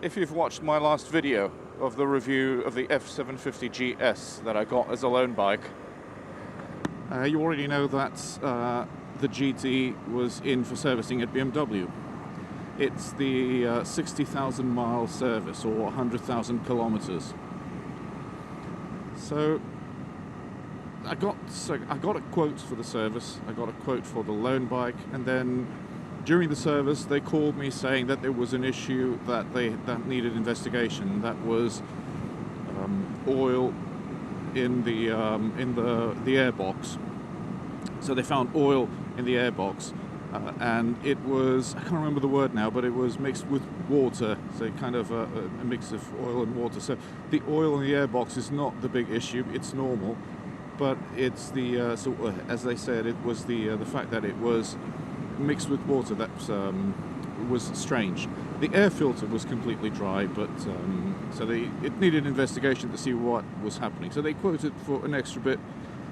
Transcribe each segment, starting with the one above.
If you've watched my last video of the review of the F750GS that I got as a loan bike, you already know that the GT was in for servicing at BMW. It's the 60,000 mile service, or 100,000 kilometers. So I got a quote for the service, I got a quote for the loan bike, and then during the service they called me saying that there was an issue that needed investigation. That was oil in the airbox. So they found oil in the airbox, and it was, I can't remember the word now, but it was mixed with water, so kind of a mix of oil and water. So the oil in the airbox is not the big issue, it's normal, but it's the as they said, it was the fact that it was mixed with water that was strange. The air filter was completely dry, but so it needed investigation to see what was happening. So they quoted for an extra bit,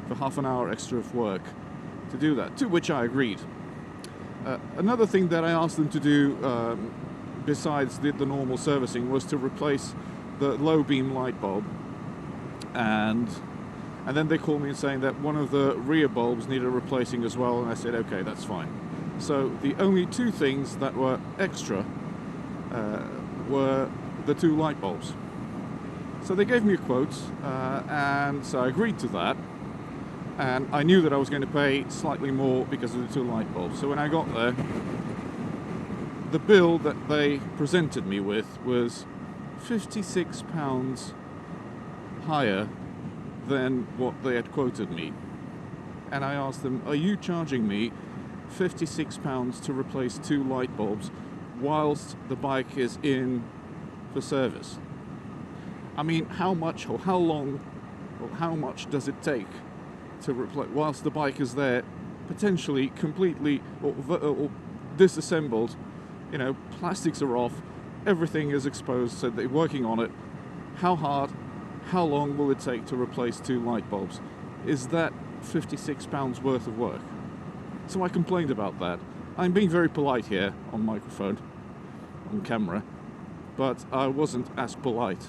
for half an hour extra of work to do that, to which I agreed. Another thing that I asked them to do, besides the normal servicing, was to replace the low beam light bulb, and then they called me and saying that one of the rear bulbs needed replacing as well, and I said okay, that's fine. So the only two things that were extra were the two light bulbs. So they gave me a quote, and so I agreed to that, and I knew that I was going to pay slightly more because of the two light bulbs. So when I got there, the bill that they presented me with was £56 higher than what they had quoted me. And I asked them, are you charging me £56 to replace two light bulbs whilst the bike is in for service? I mean, how much or how long or how much does it take to replace, whilst the bike is there, potentially completely or disassembled, you know, plastics are off, everything is exposed, so they're working on it. How hard, how long will it take to replace two light bulbs? Is that £56 worth of work? So I complained about that. I'm being very polite here on microphone, on camera, but I wasn't as polite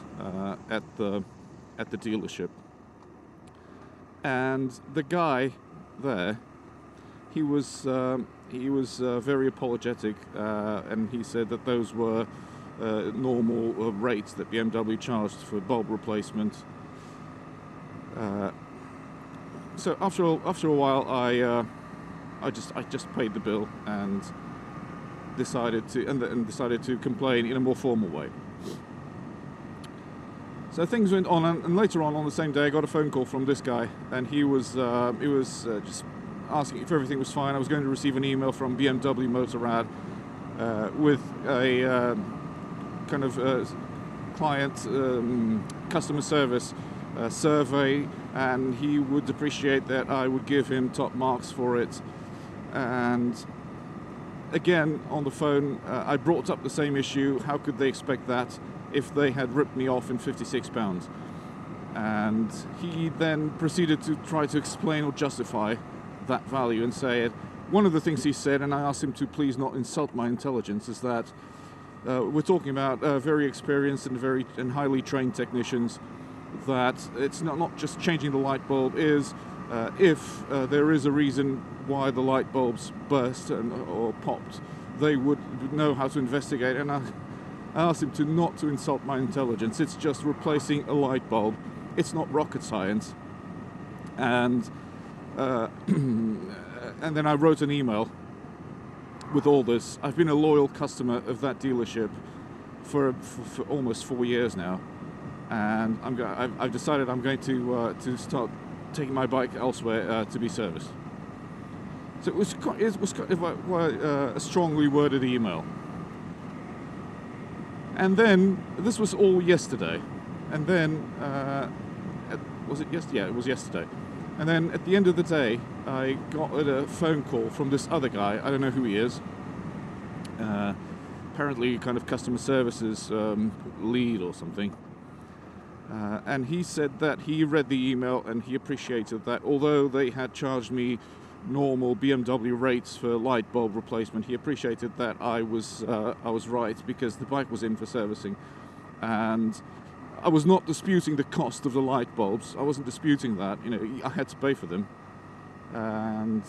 at the dealership. And the guy there, he was very apologetic, and he said that those were normal rates that BMW charged for bulb replacement. So after a while, I just paid the bill and decided to complain in a more formal way. So things went on, and later on the same day, I got a phone call from this guy, and he was just asking if everything was fine. I was going to receive an email from BMW Motorrad with a kind of client customer service survey, and he would appreciate that I would give him top marks for it. And again, on the phone, I brought up the same issue. How could they expect that if they had ripped me off in £56? And he then proceeded to try to explain or justify that value and say it. One of the things he said, and I asked him to please not insult my intelligence, is that we're talking about very experienced and highly trained technicians, that it's not just changing the light bulb, is if there is a reason why the light bulbs burst or popped, they would know how to investigate. And I asked him not to insult my intelligence. It's just replacing a light bulb. It's not rocket science. And and then I wrote an email with all this. I've been a loyal customer of that dealership for almost 4 years now, and I've decided I'm going to start taking my bike elsewhere to be serviced. So it was kind of a strongly worded email. And then this was all yesterday, and then was it yesterday? Yeah, it was yesterday. And then at the end of the day, I got a phone call from this other guy. I don't know who he is. Apparently, kind of customer services lead or something. And he said that he read the email and he appreciated that although they had charged me normal BMW rates for light bulb replacement. He appreciated that I was right, because the bike was in for servicing, and I was not disputing the cost of the light bulbs. I wasn't disputing that. You know, I had to pay for them, and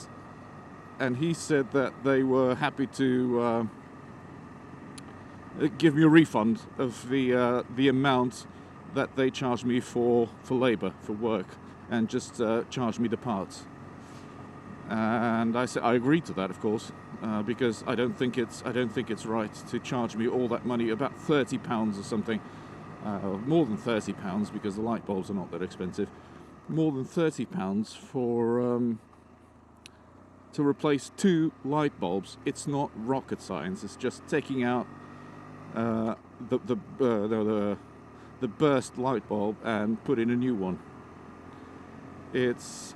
he said that they were happy to give me a refund of the amount that they charged me for labour, for work, and just charge me the parts. And I said I agreed to that, of course, because I don't think it's right to charge me all that money, about £30 or something, more than £30, because the light bulbs are not that expensive. More than £30 for to replace 2 light bulbs. It's not rocket science. It's just taking out the burst light bulb and put in a new one. It's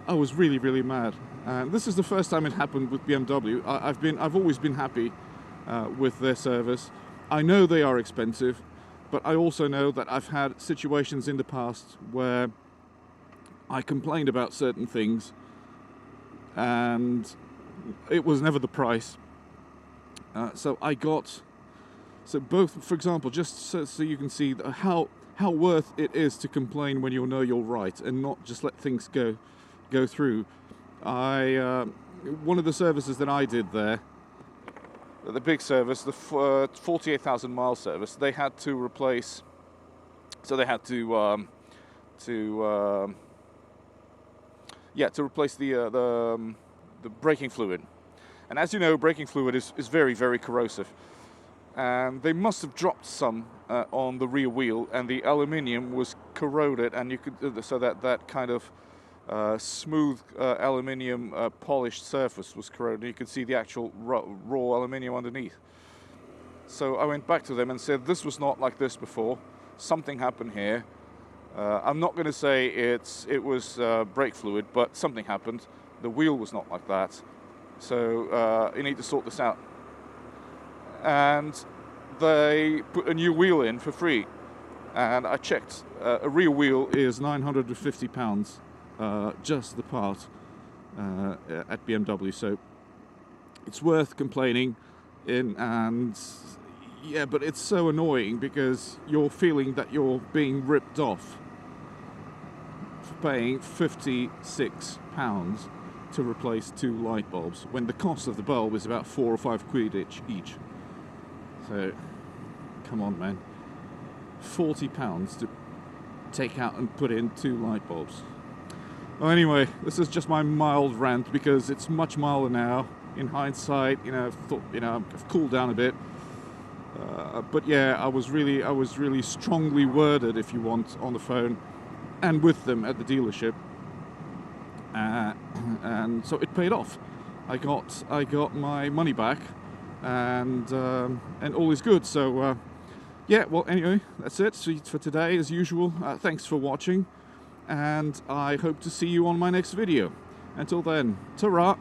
I was really mad, and this is the first time it happened with BMW. I've always been happy with their service. I know they are expensive, but I also know that I've had situations in the past where I complained about certain things, and it was never the price. So both, for example, just so you can see how worth it is to complain when you know you're right and not just let things go through. One of the services that I did there, the big service, the 48,000 mile service, they had to replace. So they had to replace the braking fluid. And as you know, braking fluid is very corrosive. And they must have dropped some on the rear wheel, and the aluminium was corroded, and you could so that kind of smooth aluminium polished surface was corroded. You could see the actual raw aluminium underneath. So I went back to them and said, this was not like this before. Something happened here. I'm not going to say it was brake fluid, but something happened. The wheel was not like that. So you need to sort this out. And they put a new wheel in for free. And I checked. A rear wheel is £950. Just the part at BMW, so it's worth complaining in. And yeah, but it's so annoying because you're feeling that you're being ripped off for paying £56 to replace 2 light bulbs when the cost of the bulb is about 4 or 5 quid each. So come on, man, £40 to take out and put in 2 light bulbs. Well, anyway, this is just my mild rant, because it's much milder now. In hindsight, I've cooled down a bit. But yeah, I was really strongly worded, if you want, on the phone and with them at the dealership. And so it paid off. I got my money back, and all is good. So yeah, well, anyway, that's it for today, as usual. Thanks for watching, and I hope to see you on my next video. Until then, ta-ra!